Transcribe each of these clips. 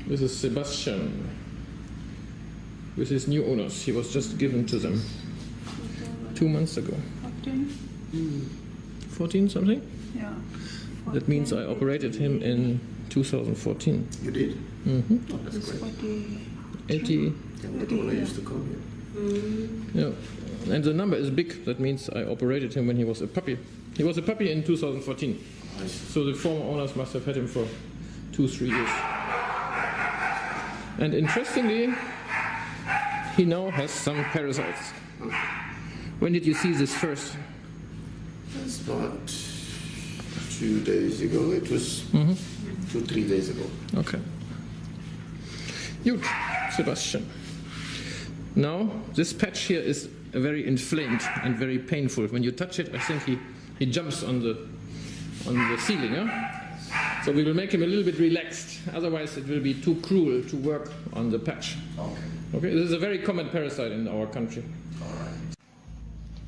This is Sebastian with his new owners. He was just given to them 2 months ago. 14 something? Yeah. 14. That means I operated him in 2014. You did? Mm-hmm. Oh, that's It's great. 80. When I used to come here. Yeah. And the number is big. That means I operated him when he was a puppy. He was a puppy in 2014. I see. So the former owners must have had him for 2-3 years. And interestingly, he now has some parasites. When did you see this first? That's about 2 days ago. It was 2-3 days ago. Okay. Good, Sebastian. Now, this patch here is very inflamed and very painful. When you touch it, I think he jumps on the ceiling. Huh? So we will make him a little bit relaxed. Otherwise, it will be too cruel to work on the patch. Okay. Okay, this is a very common parasite in our country. All right.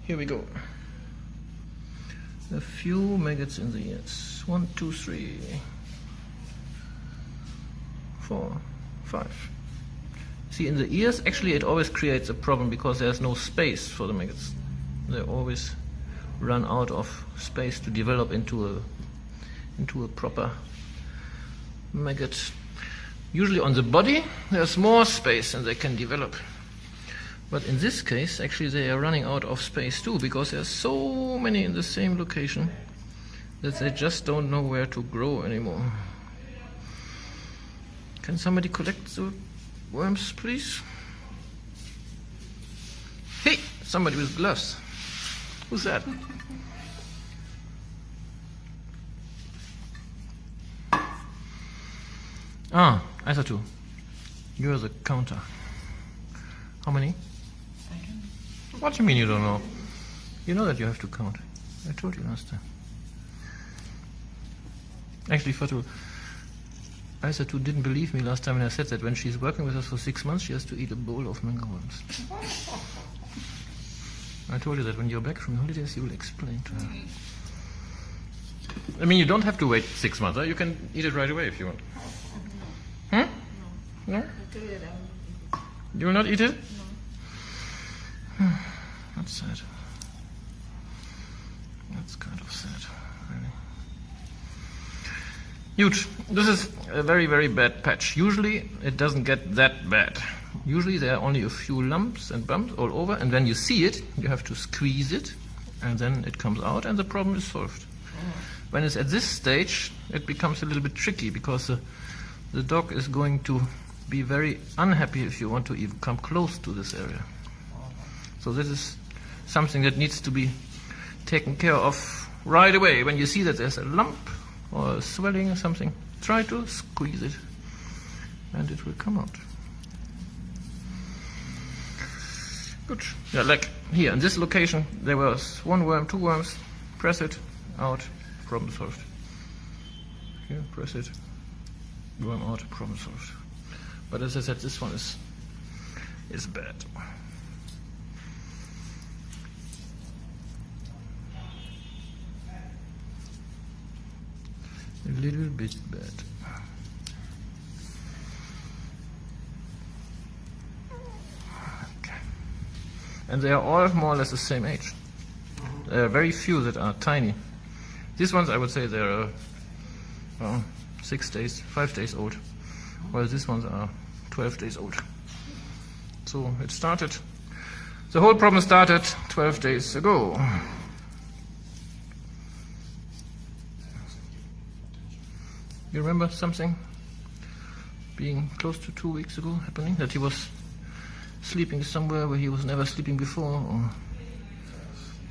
Here we go. A few maggots in the ears. 1, 2, 3, 4, 5. See, in the ears, actually, it always creates a problem because there's no space for the maggots. They always run out of space to develop into a proper maggot. Usually on the body, there's more space and they can develop. But in this case, actually, they are running out of space too, because there's so many in the same location that they just don't know where to grow anymore. Can somebody collect the worms, please? Hey, somebody with gloves. Who's that? Ah, Isatu. You're the counter. How many? What do you mean you don't know? You know that you have to count. I told you last time. Actually, Fatou, Isatu didn't believe me last time when I said that when she's working with us for 6 months, she has to eat a bowl of mango worms. I told you that when you're back from holidays, you will explain to her. I mean, you don't have to wait 6 months. Huh? You can eat it right away if you want. Hmm? No? You will not eat it? No. That's sad. That's kind of sad, really. Huge. This is a very, very bad patch. Usually it doesn't get that bad. Usually there are only a few lumps and bumps all over, and when you see it, you have to squeeze it, and then it comes out, and the problem is solved. When it's at this stage, it becomes a little bit tricky, because the dog is going to be very unhappy if you want to even come close to this area. So this is something that needs to be taken care of right away. When you see that there's a lump or a swelling or something, try to squeeze it and it will come out. Good. Yeah, like here in this location there was 1 worm, 2 worms, press it out, problem solved. Here, press it, worm out, problem solved. But as I said, this one is bad. A little bit bad. Okay. And they are all more or less the same age. There are very few that are tiny. These ones, I would say, they're 6 days, 5 days old, while these ones are 12 days old. So it started, the whole problem started 12 days ago. You remember something being close to 2 weeks ago happening? That he was sleeping somewhere where he was never sleeping before?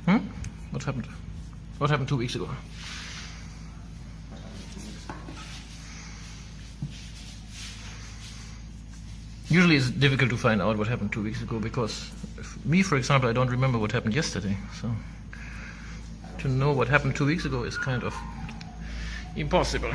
Or... What happened? What happened 2 weeks ago? Usually it's difficult to find out what happened 2 weeks ago, because me, for example, I don't remember what happened yesterday. So to know what happened 2 weeks ago is kind of impossible.